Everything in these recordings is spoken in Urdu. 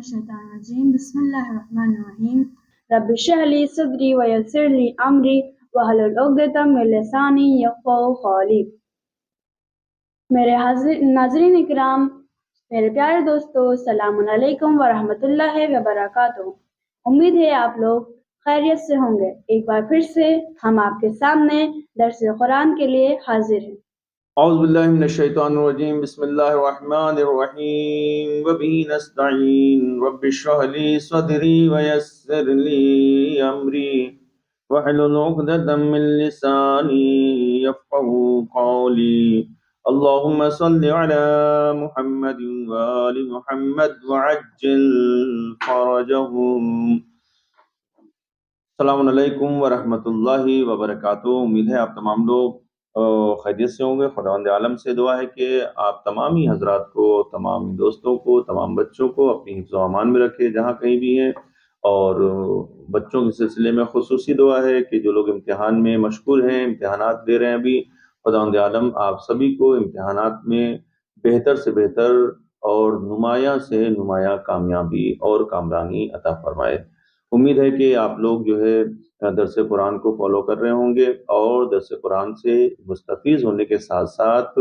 الشیطان الرجیم بسم اللہ الرحمن الرحیم رب اشرح لی صدری ویسر لی امری واحلل عقدۃ من لسانی یفقہوا قولی۔ میرے ناظرین اکرام، میرے پیارے دوستو، السلام علیکم ورحمۃ اللہ وبرکاتہ۔ امید ہے آپ لوگ خیریت سے ہوں گے۔ ایک بار پھر سے ہم آپ کے سامنے درس قرآن کے لیے حاضر ہیں۔ اعوذ باللہ من الشیطان الرجیم بسم اللہ الرحمن الرحیم وبہ نستعین رب اشرح لی صدری ویسر لی امری واحلل عقدۃ من لسانی یفقہوا قولی۔ اللہم صل علی محمد وآل محمد وعجل فرجہم۔ السلام علیکم ورحمۃ اللہ وبرکاتہ۔ امید ہے آپ تمام لوگ خیریت سے ہوں گے۔ خداوند عالم سے دعا ہے کہ آپ تمامی حضرات کو، تمام دوستوں کو، تمام بچوں کو اپنی حفظ و امان میں رکھے جہاں کہیں بھی ہیں۔ اور بچوں کے سلسلے میں خصوصی دعا ہے کہ جو لوگ امتحان میں مشغول ہیں، امتحانات دے رہے ہیں ابھی، خداوند عالم آپ سبھی کو امتحانات میں بہتر سے بہتر اور نمایاں سے نمایاں کامیابی اور کامرانی عطا فرمائے۔ امید ہے کہ آپ لوگ جو ہے درس قرآن کو فالو کر رہے ہوں گے اور درس قرآن سے مستفیض ہونے کے ساتھ ساتھ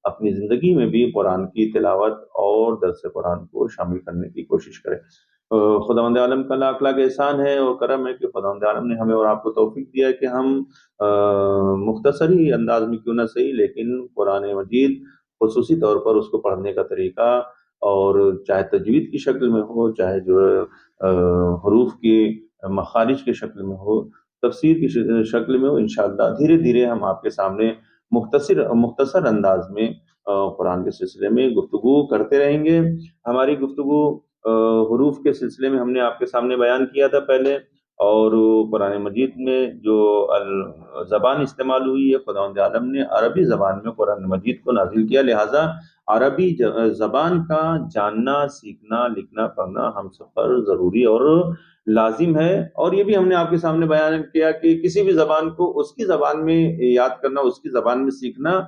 اپنی زندگی میں بھی قرآن کی تلاوت اور درس قرآن کو شامل کرنے کی کوشش کریں۔ خداوند عالم کا لاکھ لاکھ احسان ہے اور کرم ہے کہ خداوند عالم نے ہمیں اور آپ کو توفیق دیا ہے کہ ہم مختصر ہی انداز میں کیوں نہ صحیح لیکن قرآن مجید خصوصی طور پر اس کو پڑھنے کا طریقہ، اور چاہے تجوید کی شکل میں ہو، چاہے جو حروف کی مخارج کی شکل میں ہو، تفسیر کی شکل میں ہو، انشاءاللہ دھیرے دھیرے ہم آپ کے سامنے مختصر انداز میں قرآن کے سلسلے میں گفتگو کرتے رہیں گے۔ ہماری گفتگو حروف کے سلسلے میں ہم نے آپ کے سامنے بیان کیا تھا پہلے، اور قرآن مجید میں جو زبان استعمال ہوئی ہے، خداوند عالم نے عربی زبان میں قرآن مجید کو نازل کیا، لہٰذا عربی زبان کا جاننا، سیکھنا، لکھنا، پڑھنا ہم سب پر ضروری اور لازم ہے۔ اور یہ بھی ہم نے آپ کے سامنے بیان کیا کہ کسی بھی زبان کو اس کی زبان میں یاد کرنا، اس کی زبان میں سیکھنا،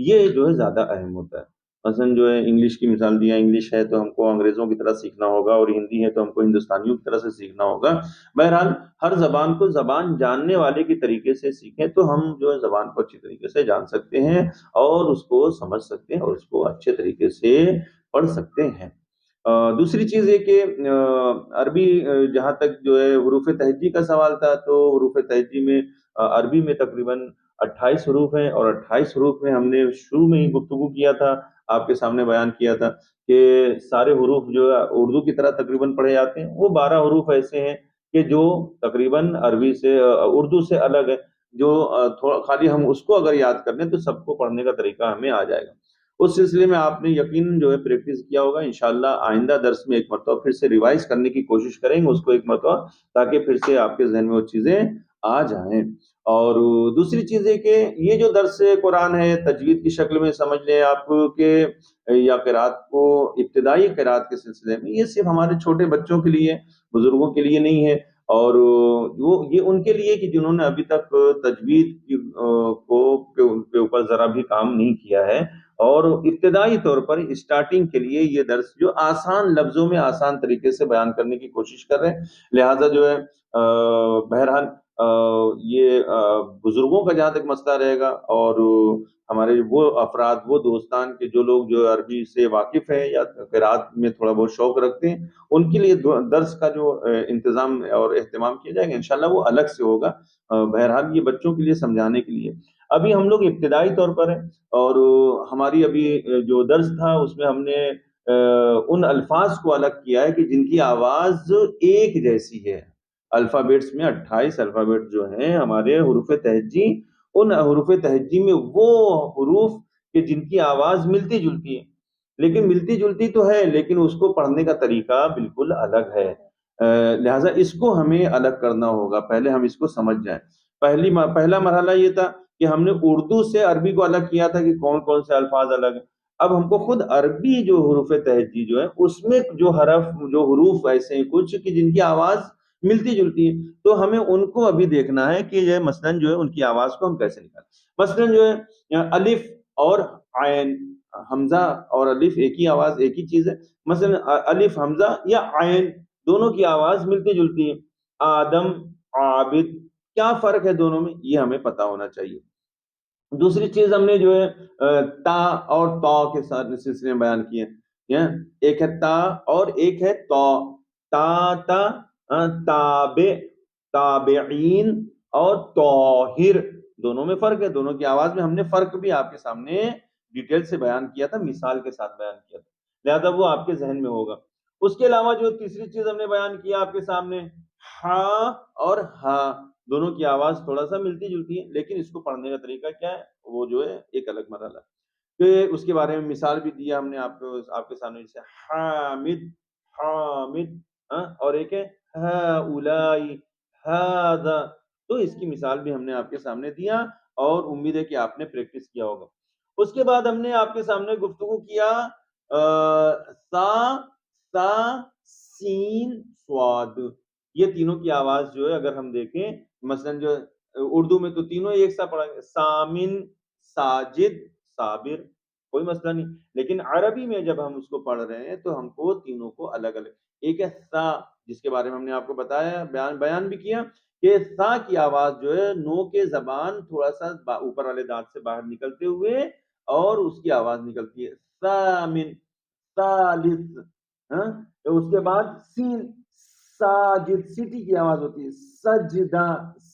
یہ جو ہے زیادہ اہم ہوتا ہے۔ مثلا جو ہے انگلش کی مثال دیا، انگلش ہے تو ہم کو انگریزوں کی طرح سیکھنا ہوگا، اور ہندی ہے تو ہم کو ہندوستانیوں کی طرح سے سیکھنا ہوگا۔ بہرحال ہر زبان کو زبان جاننے والے کی طریقے سے سیکھیں تو ہم جو ہے زبان کو اچھی طریقے سے جان سکتے ہیں اور اس کو سمجھ سکتے ہیں اور اس کو اچھے طریقے سے پڑھ سکتے ہیں۔ دوسری چیز یہ کہ عربی جہاں تک جو ہے حروف تہجی کا سوال تھا، تو حروف تہجی میں عربی میں تقریباً 28 حروف ہیں، اور 28 حروف میں ہم نے شروع میں ہی گفتگو کیا تھا، آپ کے سامنے بیان کیا تھا کہ سارے حروف جو اردو کی طرح تقریباً پڑھے جاتے ہیں۔ وہ 12 حروف ایسے ہیں کہ جو تقریباً عربی سے اردو سے الگ ہے، جو خالی ہم اس کو اگر یاد کر لیں تو سب کو پڑھنے کا طریقہ ہمیں آ جائے گا۔ اس سلسلے میں آپ نے یقیناً جو ہے پریکٹس کیا ہوگا، انشاءاللہ آئندہ درس میں ایک مرتبہ پھر سے ریوائز کرنے کی کوشش کریں گے اس کو ایک مرتبہ، تاکہ پھر سے آپ کے ذہن میں وہ چیزیں آ جائیں۔ اور دوسری چیز ہے کہ یہ جو درس قرآن ہے تجوید کی شکل میں سمجھ لیں آپ کہ یا قرات کو ابتدائی قرات کے سلسلے میں، یہ صرف ہمارے چھوٹے بچوں کے لیے، بزرگوں کے لیے نہیں ہے، اور وہ یہ ان کے لیے کہ جنہوں نے ابھی تک تجوید کے اوپر ذرا بھی کام نہیں کیا ہے، اور ابتدائی طور پر اسٹارٹنگ کے لیے یہ درس جو آسان لفظوں میں آسان طریقے سے بیان کرنے کی کوشش کر رہے ہیں، لہٰذا جو ہے بہرحال یہ بزرگوں کا جہاں تک مسئلہ رہے گا، اور ہمارے وہ افراد، وہ دوستان کے جو لوگ جو عربی سے واقف ہیں یا قرات میں تھوڑا بہت شوق رکھتے ہیں، ان کے لیے درس کا جو انتظام اور اہتمام کیا جائے گا انشاءاللہ وہ الگ سے ہوگا۔ بہرحال یہ بچوں کے لیے سمجھانے کے لیے، ابھی ہم لوگ ابتدائی طور پر ہیں، اور ہماری ابھی جو درس تھا اس میں ہم نے ان الفاظ کو الگ کیا ہے کہ جن کی آواز ایک جیسی ہے۔ الفابیٹس میں 28 الفابیٹ جو ہیں ہمارے حروف تہجی، ان حروف تہجی میں وہ حروف کہ جن کی آواز ملتی جلتی ہے، لیکن ملتی جلتی تو ہے لیکن اس کو پڑھنے کا طریقہ بالکل الگ ہے، لہٰذا اس کو ہمیں الگ کرنا ہوگا۔ پہلے ہم اس کو سمجھ جائیں۔ پہلا مرحلہ یہ تھا کہ ہم نے اردو سے عربی کو الگ کیا تھا کہ کون کون سے الفاظ الگ ہیں۔ اب ہم کو خود عربی جو حروف تہجی جو ہے اس میں جو حروف ایسے ہیں کچھ کہ جن کی آواز ملتی جلتی ہے، تو ہمیں ان کو ابھی دیکھنا ہے کہ یہ مثلاً جو ہے ان کی آواز کو ہم کیسے نکالیں۔ مثلاً جو ہے الف اور عین، حمزہ اور الف ایک ہی آواز، ایک ہی چیز ہے. مثلا الف حمزہ یا عین دونوں کی آواز ملتی جلتی ہے. آدم، عابد، کیا فرق ہے دونوں میں، یہ ہمیں پتا ہونا چاہیے. دوسری چیز ہم نے جو ہے تا اور تا کے ساتھ سلسلے میں بیان کیے ہیں. ایک ہے تا اور ایک ہے تا. تا تا تابع، تابعین اور طاہر، دونوں میں فرق ہے. دونوں کی آواز میں ہم نے فرق بھی آپ کے سامنے ڈیٹیل سے بیان کیا تھا، مثال کے ساتھ بیان کیا تھا، لہذا وہ آپ کے ذہن میں ہوگا. اس کے علاوہ جو تیسری چیز ہم نے بیان کیا آپ کے سامنے، ہا اور ہا، دونوں کی آواز تھوڑا سا ملتی جلتی ہے، لیکن اس کو پڑھنے کا طریقہ کیا ہے وہ جو ہے ایک الگ مرحلہ ہے. پھر اس کے بارے میں مثال بھی دیا ہم نے آپ کو، آپ کے سامنے، جیسے حامد، حامد، اور ایک ہے ہؤلاء، ھذا. تو اس کی مثال بھی ہم نے آپ کے سامنے دیا اور امید ہے کہ آپ نے پریکٹس کیا ہوگا. اس کے بعد ہم نے آپ کے سامنے گفتگو کیا سا، سا، سین، صاد، یہ تینوں کی آواز جو ہے اگر ہم دیکھیں، مثلا جو اردو میں تو تینوں ایک ساتھ پڑھا گیا، سامن، ساجد، صابر، کوئی مسئلہ نہیں. لیکن عربی میں جب ہم اس کو پڑھ رہے ہیں تو ہم کو تینوں کو الگ الگ، ایک ہے سا جس کے بارے میں ہم نے آپ کو بتایا، بیان بھی کیا کہ سا کی آواز جو ہے نو کے زبان تھوڑا سا اوپر والے دانت سے باہر نکلتے ہوئے اور اس کی آواز نکلتی ہے سامن، ثالث. اس کے بعد سین، ساجد، سیٹی کی آواز ہوتی ہے، سجدہ،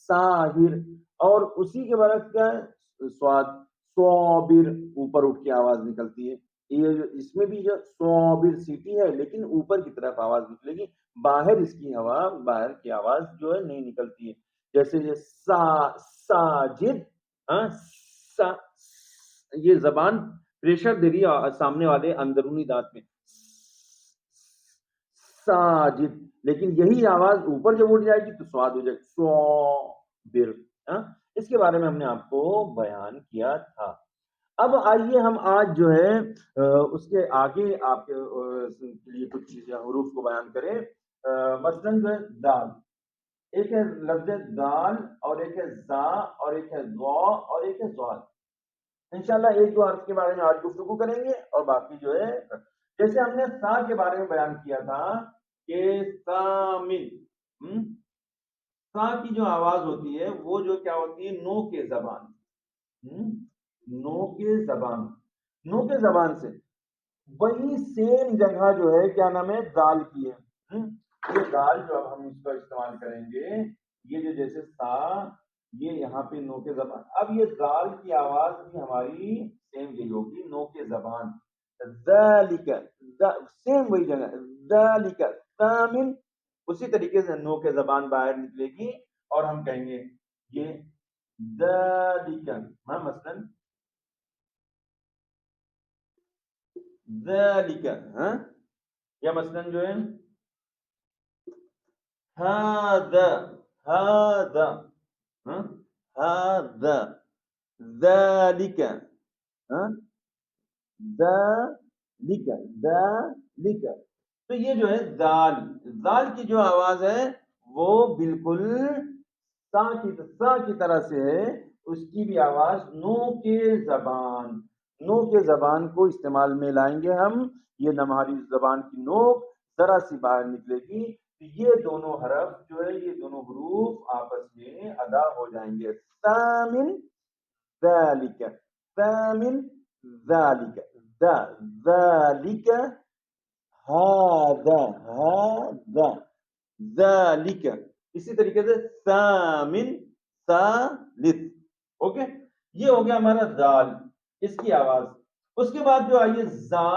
ساہر. اور اسی کے برعکس کیا ہے، سواد، صابر، اوپر اٹھ کے آواز نکلتی ہے. یہ اس میں بھی جو صابر سیٹی ہے لیکن اوپر کی طرف آواز نکلے گی، باہر اس کی ہوا، باہر کی آواز جو ہے نہیں نکلتی ہے. جیسے یہ سا، ساجد، سا، یہ زبان پریشر دے رہی ہے سامنے والے اندرونی دانت میں، ساجد. لیکن یہی آواز اوپر جب اٹھ جائے گی تو سواد ہو جائے گا، صابر. اس کے بارے میں ہم نے آپ کو بیان کیا تھا. اب آئیے ہم آج جو ہے اس کے آگے آپ کے لیے کچھ چیزیں حروف کو بیان کریں. مثلاً جو ہے دال، ایک ہے لفظ دال اور ایک ہے زا اور ایک ہے ضا اور ایک ہے ضاد. انشاءاللہ ایک دو حرف کے بارے میں آج گفتگو کریں گے اور باقی جو ہے، جیسے ہم نے سا کے بارے میں بیان کیا تھا کہ سامن، سا کی جو آواز ہوتی ہے وہ جو کیا ہوتی ہے، نو کے زبان، نو کے زبان، نو کے زبان سے وہی سیم جگہ جو ہے کیا نام ہے، دال کی ہے. یہ دال جو اب ہم اس کا استعمال کریں گے، یہ جو جیسے سا، یہ یہاں پہ نو کے زبان، اب یہ دال کی آواز بھی ہماری سیم یہی ہوگی، نو کے زبان. ذالک، سیم وہی جگہ، ذالک ثامن، اسی طریقے سے نو کے زبان باہر نکلے گی اور ہم کہیں گے یہ ذالک، مثلا ذالک، یا مثلا جو ہے هذا، هذا، هذا، ذلك، ذلك، ذلك. تو یہ جو ہے ذال، ذال کی جو آواز ہے وہ بالکل سا کی طرح سے ہے، اس کی بھی آواز نو کے زبان، نو کے زبان کو استعمال میں لائیں گے ہم. یہ ہماری زبان کی نوک ذرا سی باہر نکلے گی، یہ دونوں حرف جو ہے، یہ دونوں حروف آپس میں ادا ہو جائیں گے. ثامن، ذالک، ثامن، ذالک، ذالک، ہذا، ہذا، ذالک. اسی طریقے سے ثامن، ثالث. اوکے، یہ ہو گیا ہمارا دال، اس کی آواز. اس کے بعد جو آئیے زا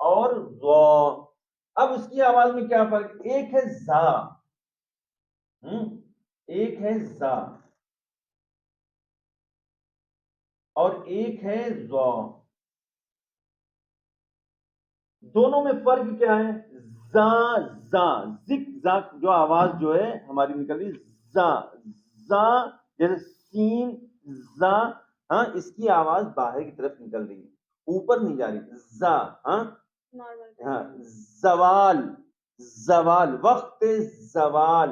اور ضا. اب اس کی آواز میں کیا فرق، ایک ہے زا، ایک ہے زا اور ایک ہے ضا. دونوں میں فرق کیا ہے، زا، زا، زک، زا جو آواز جو ہے ہماری نکل رہی، زا، زا جیسے سین، زا، اس کی آواز باہر کی طرف نکل رہی ہے، اوپر نہیں جا رہی. زا، زوال، زوال، وقت زوال،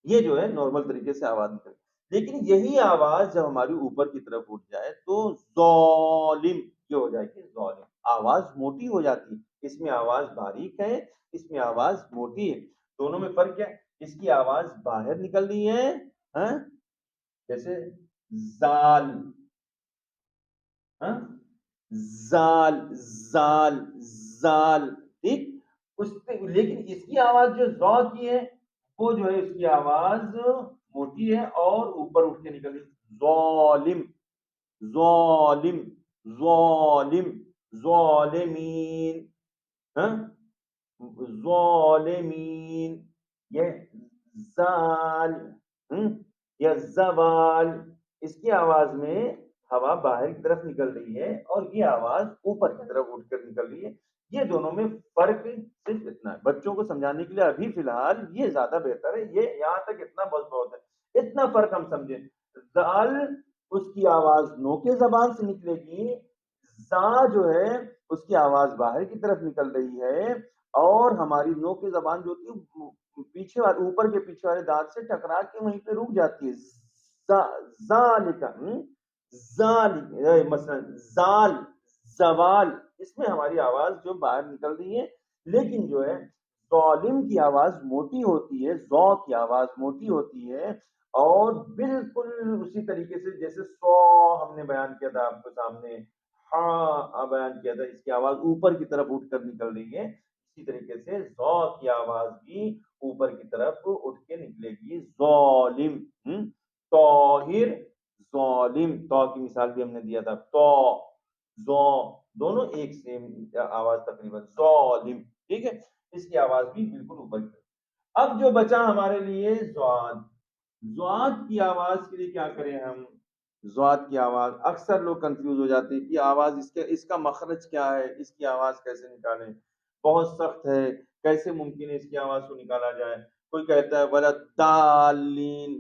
یہ جو ہے نارمل طریقے سے آواز نکل. لیکن یہی آواز جب ہماری اوپر کی طرف اٹھ جائے تو ظالم، یہ ہو جائے گی ظالم. آواز موٹی ہو جاتی ہے، اس میں آواز باریک ہے، اس میں آواز موٹی ہے. دونوں میں فرق کیا ہے؟ اس کی آواز باہر نکل رہی ہے، ہاں، جیسے زال، ہاں، زال، زال، زال، ٹھیک. لیکن اس کی آواز جو ذا کی ہے وہ جو ہے اس کی آواز موٹی ہے اور اوپر اٹھ کے نکل رہی. ظالم، ظالم، ظالم، ظالمین، ہاں، ظالمین. یہ زال، یا زوال، اس کی آواز میں ہوا باہر کی طرف نکل رہی ہے اور یہ آواز اوپر کی طرف اٹھ کر نکل رہی ہے. یہ دونوں میں فرق صرف اتنا ہے. بچوں کو سمجھانے کے لیے ابھی فی الحال یہ زیادہ بہتر ہے، یہ یہاں تک اتنا بہت ہے، اتنا فرق ہم سمجھیں. زال، اس کی آواز نو کے زبان سے نکلے گی، زا جو ہے اس کی آواز باہر کی طرف نکل رہی ہے اور ہماری نو کی زبان جو ہوتی ہے پیچھے والے، اوپر کے پیچھے والے دانت سے ٹکرا کے وہیں پہ رک جاتی ہے. ذالک، مثلا زال، زوال، اس میں ہماری آواز جو باہر نکل رہی ہے. لیکن جو ہے ظالم کی آواز موٹی ہوتی ہے، ذو کی آواز موٹی ہوتی ہے اور بالکل اسی طریقے سے جیسے سو ہم نے بیان کیا تھا آپ کے سامنے، ہاں بیان کیا تھا، اس کی آواز اوپر کی طرف اٹھ کر نکل رہی ہے. اسی طریقے سے ذو کی آواز بھی اوپر کی طرف اٹھ کے نکلے گی. ظالم، طاہر، ظالم، تو کی مثال بھی ہم نے دیا تھا. تو، ذو، دونوں ایک سیم آواز تقریباً. ظالم، ٹھیک ہے، اس کی آواز بھی بالکل اوپر کی طرف. اب جو بچا ہمارے لیے ضاد. ضاد کی آواز کے لیے کیا کریں ہم؟ ضاد کی آواز اکثر لوگ کنفیوز ہو جاتے ہیں کہ آواز اس کا مخرج کیا ہے، اس کی آواز کیسے نکالیں، بہت سخت ہے، کیسے ممکن ہے اس کی آواز کو نکالا جائے. کوئی کہتا ہے ولد دالین،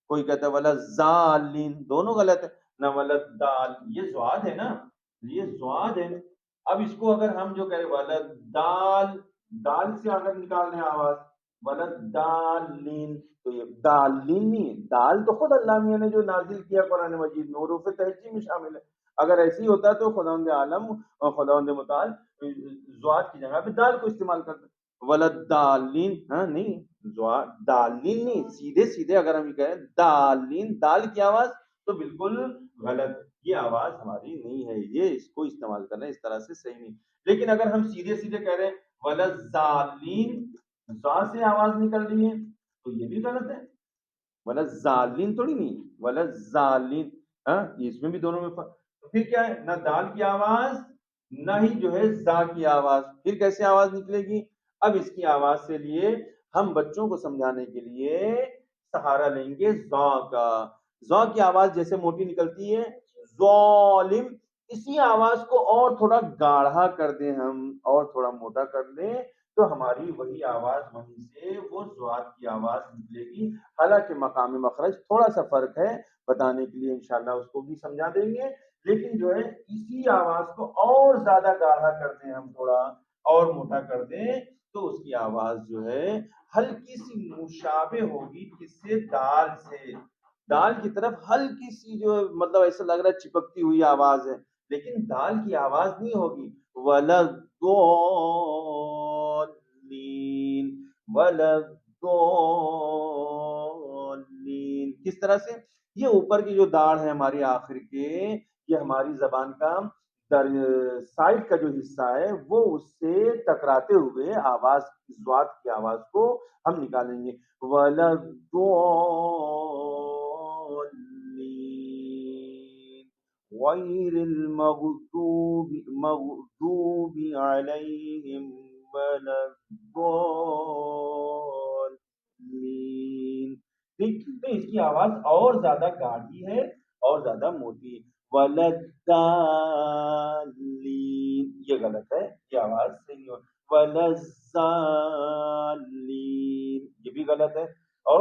کوئی کہتا ہے ولد زالین، دونوں غلط ہے. نہ ولد دال، یہ ضاد ہے نا، یہ ضاد ہے. اب اس کو اگر ہم جو کہیں ولد دال، دال سے اگر نکال دیں آواز ولد دالین، تو یہ دالین نہیں ہے. دال تو خود اللہ میاں نے جو نازل کیا قرآن مجید میں حروف تہجی میں شامل ہے. اگر ایسی ہی ہوتا تو خداوند عالم اور خداوند متعال ضاد کی جگہ پہ دال کو استعمال کرتے. ولد دالین، ہاں نہیں، دالین نہیں، سیدھے سیدھے اگر ہم یہ کہیں دالین، دال کی آواز تو بالکل غلط. یہ آواز ہماری نہیں ہے، یہ اس کو استعمال کرنا اس طرح سے صحیح نہیں. لیکن اگر ہم سیدھے سیدھے کہہ رہے ہیں ولد زالین، زا سے آواز نکل رہی ہے تو یہ بھی غلط ہے. ولد زالین تھوڑی نہیں، ولد زالین، ہاں، اس میں بھی دونوں میں فرق. تو پھر کیا ہے؟ نہ دال کی آواز نہ ہی جو ہے زا کی آواز. پھر کیسے آواز نکلے گی؟ اب اس کی آواز سے لیے ہم بچوں کو سمجھانے کے لیے سہارا لیں گے زا کا. زا کی آواز جیسے موٹی نکلتی ہے ظالم، اسی آواز کو اور تھوڑا گاڑھا کر دیں ہم اور تھوڑا موٹا کر دیں تو ہماری وہی آواز وہیں سے وہ ضاد کی آواز نکلے گی. حالانکہ مقام مخرج تھوڑا سا فرق ہے، بتانے کے لیے انشاءاللہ اس کو بھی سمجھا دیں گے. لیکن جو ہے اسی آواز کو اور زیادہ گاڑھا کر دیں ہم، تھوڑا اور موٹا کر دیں تو اس کی آواز جو ہے ہلکی سی مشابہ ہوگی کس سے؟ دال سے. دال کی طرف ہلکی سی جو مطلب ایسا لگ رہا ہے چپکتی ہوئی آواز ہے، لیکن دال کی آواز نہیں ہوگی. ولد ولدین، کس طرح سے؟ یہ اوپر کی جو داڑھ ہے ہماری آخر کے، یہ ہماری زبان کا سائڈ کا جو حصہ ہے وہ اس سے ٹکراتے ہوئے آواز، ضاد کی آواز کو ہم نکالیں گے. ولدین غیر المغضوب علیہم ولا الضالین. ٹھیک، تو اس کی آواز اور زیادہ گاڑھی ہے اور زیادہ موٹی ہے. ولدالین، یہ غلط ہے، یہ آواز صحیح نہیں ہو. ولزالین، یہ بھی غلط ہے. اور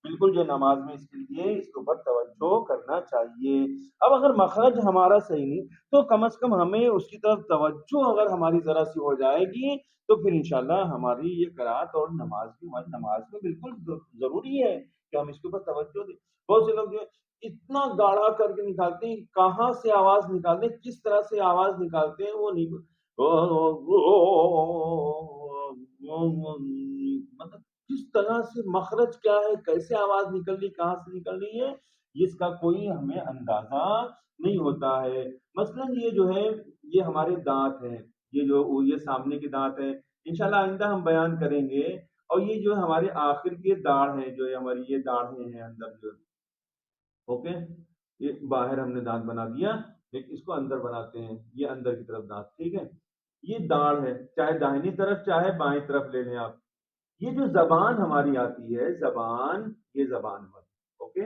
بالکل جو نماز میں اس کے لیے اس کے اوپر توجہ کرنا چاہیے. اب اگر مخرج ہمارا صحیح نہیں تو کم از کم ہمیں اس کی طرف توجہ اگر ہماری ذرا سی ہو جائے گی تو پھر انشاءاللہ ہماری یہ قرات اور نماز بھی ہماری نماز میں بالکل ضروری ہے کہ ہم اس کے اوپر توجہ دیں. بہت سے لوگ جو اتنا گاڑھا کر کے نکالتے ہیں، کہاں سے آواز نکالتے ہیں، کس طرح سے آواز نکالتے ہیں وہ نہیں، مطلب کس طرح سے مخرج کیا ہے، کیسے آواز نکل رہی، کہاں سے نکل رہی ہے، اس کا کوئی ہمیں اندازہ نہیں ہوتا ہے۔ مثلا یہ جو ہے یہ ہمارے دانت ہیں، یہ سامنے کے دانت ہیں، انشاءاللہ آئندہ ہم بیان کریں گے۔ اور یہ جو ہمارے آخر کی داڑھ ہیں، جو ہماری یہ داڑھیں ہیں اندر جو، اوکے، یہ باہر ہم نے دانت بنا دیا، لیکن اس کو اندر بناتے ہیں، یہ اندر کی طرف دانت، ٹھیک ہے، یہ داڑھ ہے، چاہے داہنی طرف چاہے بائیں طرف لے لیں آپ۔ یہ جو زبان ہماری آتی ہے، زبان، یہ زبان ہماری، اوکے۔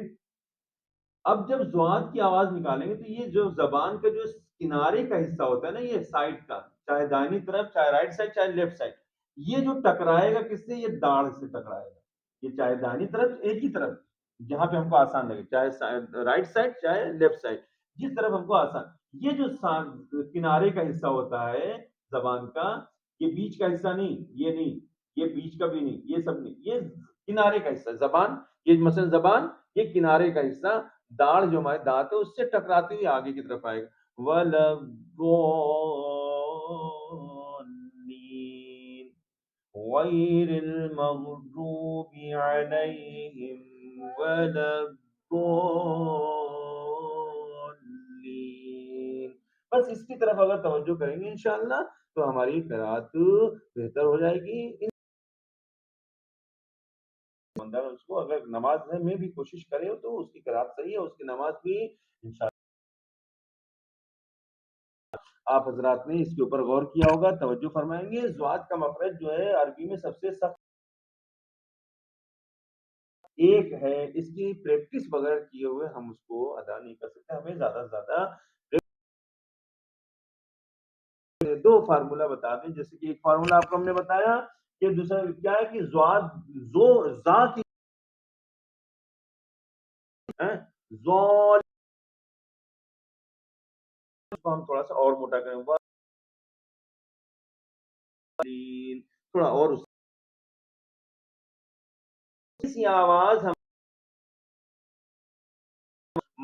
اب جب زواد کی آواز نکالیں گے تو یہ جو زبان کا جو کنارے کا حصہ ہوتا ہے نا، یہ سائڈ کا، چاہے دائنی طرف چاہے رائٹ سائڈ چاہے لیفٹ سائڈ، یہ جو ٹکرائے گا کس سے، یہ داڑھ سے ٹکرائے گا، یہ چاہے دائنی طرف ایک ہی طرف، جہاں پہ ہم کو آسان لگے، چاہے رائٹ سائڈ چاہے لیفٹ سائڈ، جس طرف ہم کو آسان، یہ جو کنارے کا حصہ ہوتا ہے زبان کا، یہ بیچ کا حصہ نہیں، یہ نہیں، یہ بیچ کا بھی نہیں، یہ سب نہیں، یہ کنارے کا حصہ زبان، یہ مثلا زبان، یہ کنارے کا حصہ، داڑھ جو ہمارے دانت ہے اس سے ٹکراتے ہوئے آگے کی طرف آئے گا، وَلَضَّالِّينَ غَيْرِ الْمَغْضُوبِ عَلَيْهِمْ وَلَا الضَّالِّينَ۔ بس اس کی طرف اگر توجہ کریں گے انشاءاللہ تو ہماری قرأت بہتر ہو جائے گی۔ اس کو اگر نماز میں بھی کوشش کرے تو اس کی قرأت صحیح ہے، اس کی نماز بھی انشاءاللہ۔ آپ حضرات نے اس کے اوپر غور کیا ہوگا، توجہ فرمائیں گے۔ زواد کا مخرج جو ہے عربی میں سب سے سخت ایک ہے، اس کی پریکٹس بغیر کیے ہوئے ہم اس کو ادا نہیں کر سکتے، ہمیں زیادہ سے زیادہ دو فارمولا بتا دیں، جیسے کہ ایک فارمولا آپ کو ہم نے بتایا کہ دوسرا کیا ہے کہ زواد زا کی زول کو ہم تھوڑا سا اور موٹا کریں، تھوڑا اور اسی آواز ہم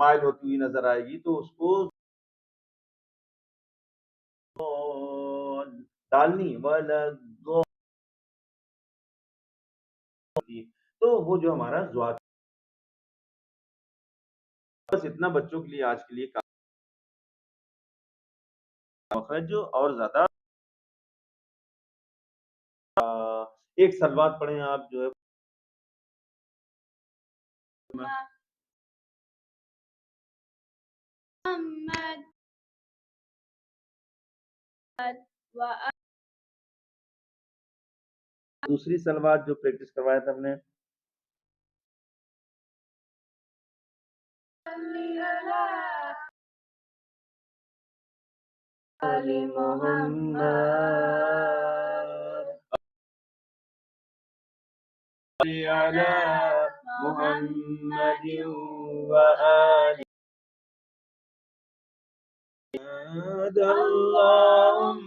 مائل ہوتی ہوئی نظر آئے گی تو اس کو ڈالنی والا، تو وہ جو ہمارا زواد، بس اتنا بچوں کے لیے آج کے لیے مخرج اور زیادہ ایک سلوات پڑھیں آپ جو ہے محمد دوسری سلوات جو پریکٹس کروایا تھا ہم نے، علی محمد وآل اللہم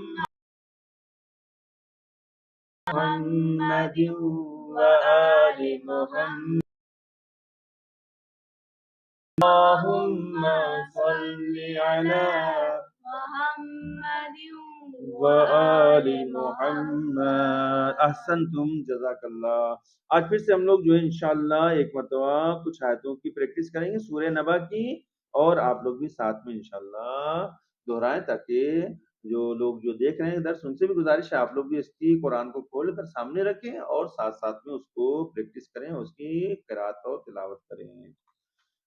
محمد وآل محمد اللہم صل علی محمد وآل محمد۔ احسنتم، جزاک اللہ۔ آج پھر سے ہم لوگ جو ہے انشاءاللہ ایک مرتبہ کچھ آیتوں کی پریکٹس کریں گے سورہ نبا کی، اور آپ لوگ بھی ساتھ میں انشاءاللہ دہرائیں، تاکہ جو لوگ جو دیکھ رہے ہیں درس ان سے بھی گزارش ہے آپ لوگ بھی اس کی قرآن کو کھول کر سامنے رکھیں اور ساتھ ساتھ میں اس کو پریکٹس کریں، اس کی قرأت اور تلاوت کریں۔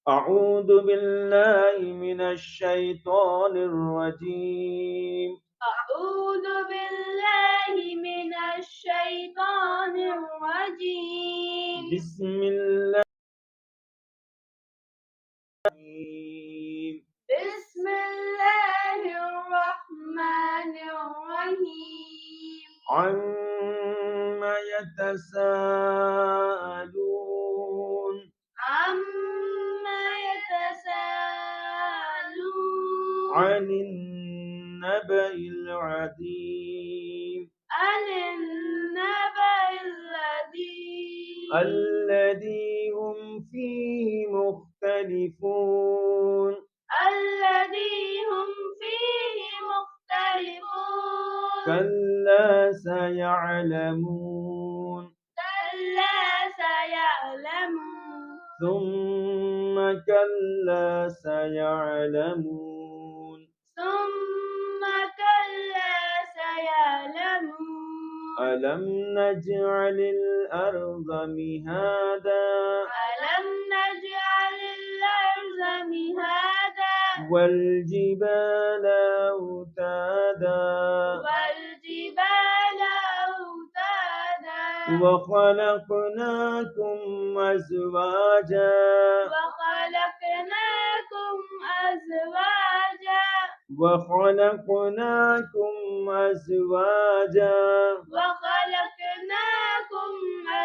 اعوذ باللہ من الشیطان الرجیم، أعوذ بالله من الشيطان الرجيم بسم اللہ بسم الله الرحمن الرحيم عم يتساءلون عما يتساءلون عن النبأ العظيم عن النبأ الذي الذي هم فيه مختلفون مختلفون الذي هم فيه مختلفون كلا سيعلمون كلا سيعلمون ثم كلا سيعلمون ثم كلا سيعلمون ألم نجعل الأرض مهادا ألم نجعل الأرض مهادا والجبال أوتادا والجبال أوتادا وخلقناكم أزواجا وخلقناكم أزواجا وخلقناكم أزواجا وخلقناكم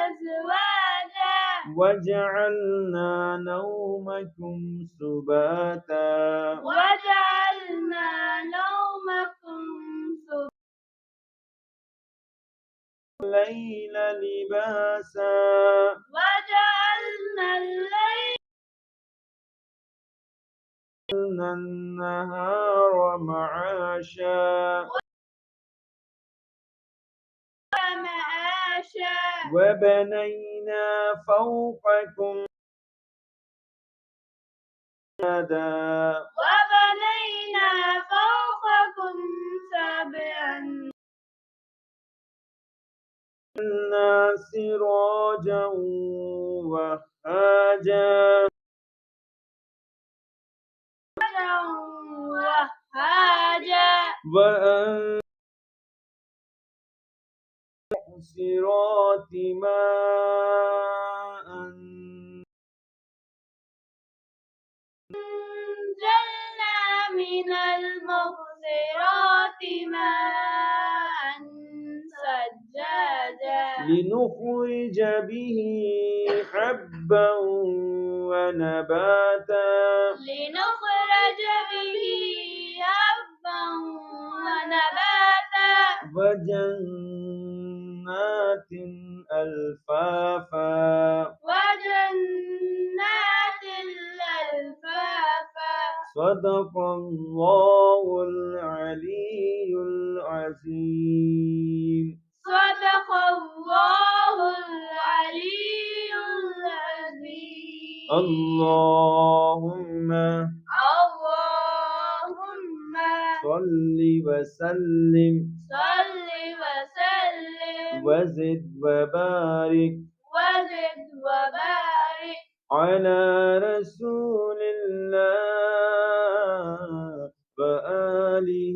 أزواجا وجعلنا نومكم سباتا وجعلنا نومكم سباتا الليل لباسا وجعلنا الليل النهار معاشا معاشا وبنينا فوقكم سباتا وبنينا فوقكم سبعا سراجا وهاجا وهاجا وأنصرات ماء أنزلنا من المغفرات ماء سجاجا لنخرج به حبا ونباتا لنخرج به حبا ونباتا وجنات ألفافا وجنات ألفافا صدق الله العلي العظيم صدق الله العلي العظيم اللهم صل وسلم صل وسلم وزد وبارك على رسول الله وآله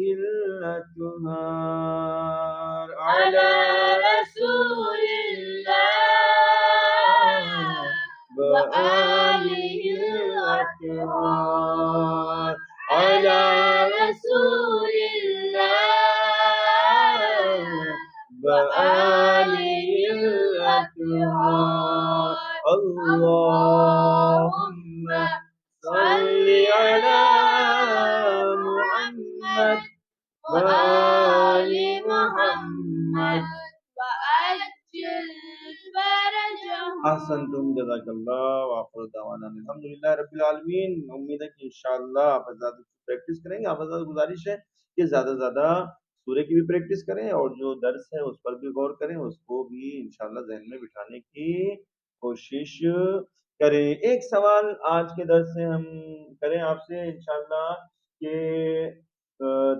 الأطهار على رسول الله وآله الأطهار على رسول الله وآله الأطهار اللهم صل على محمد وآل محمد وأجل فرجهم احسنتم جزاک اللہ وآخر دعوانا الحمدللہ رب العالمین. امید ہے کہ انشاءاللہ آپ حضرات پریکٹس کریں گے. آپ حضرات گزارش ہے کہ زیادہ سے زیادہ سورہ کی بھی پریکٹس کریں اور جو درس ہے اس پر بھی غور کریں, اس کو بھی انشاءاللہ ذہن میں بٹھانے کی کوشش کریں. ایک سوال آج کے درس سے ہم کریں آپ سے انشاءاللہ کہ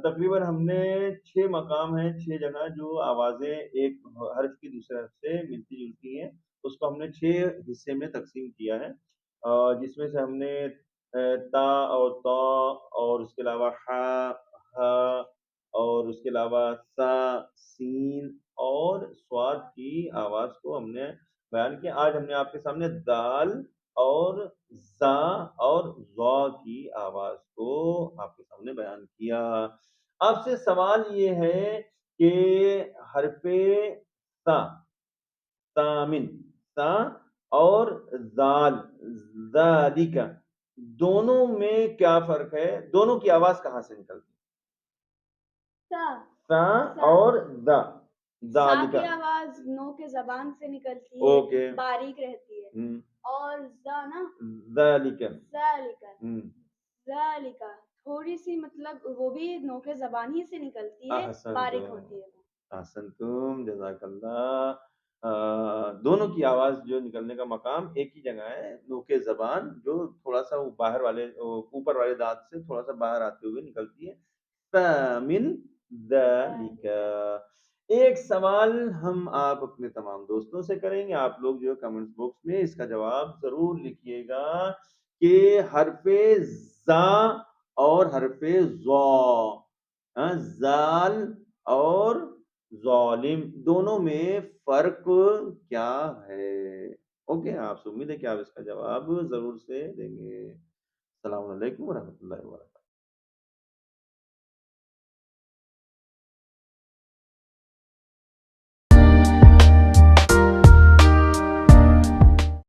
تقریباً ہم نے 6 مقام ہیں, 6 جگہ جو آوازیں ایک حرف کی دوسرے حرف سے ملتی جلتی ہیں, اس کو ہم نے 6 حصے میں تقسیم کیا ہے, جس میں سے ہم نے تا اور تا اور اس کے علاوہ ہا ہا اور اس کے علاوہ سا سین اور صاد کی آواز کو ہم نے بیان کیا. آج ہم نے آپ کے سامنے دال اور زا اور ضا کی آواز کو آپ کے سامنے بیان کیا. آپ سے سوال یہ ہے کہ حرف تا تامن تا اور زال ذالک دونوں میں کیا فرق ہے, دونوں کی آواز کہاں سے نکلتی ہے؟ تا اور دا. سا کی آواز نو کے زبان سے نکلتی ہے, اوکے باریک رہتی ہے, اور زا نا ذالک ذالک ہم، ذالک تھوڑی سی مطلب وہ بھی نوک زبان ہی سے نکلتی ہے، باریک ہوتی ہے وہ۔ احسنتم جزاک اللہ۔ دونوں کی آواز جو نکلنے کا مقام ایک ہی جگہ ہے، نوک زبان جو تھوڑا سا باہر والے اوپر والے دانت سے تھوڑا سا باہر آتے ہوئے نکلتی ہے۔ فَمِن ذَلِكَ۔ ایک سوال ہم آپ اپنے تمام دوستوں سے کریں گے، آپ لوگ جو ہے کمنٹس باکس میں اس کا جواب ضرور لکھیے گا کہ حرف زا اور حرف ضا، زال اور ظالم دونوں میں فرق کیا ہے؟ اوکے، آپ سے امید ہے کہ آپ اس کا جواب ضرور سے دیں گے۔ السلام علیکم ورحمۃ اللہ وبرکاتہ۔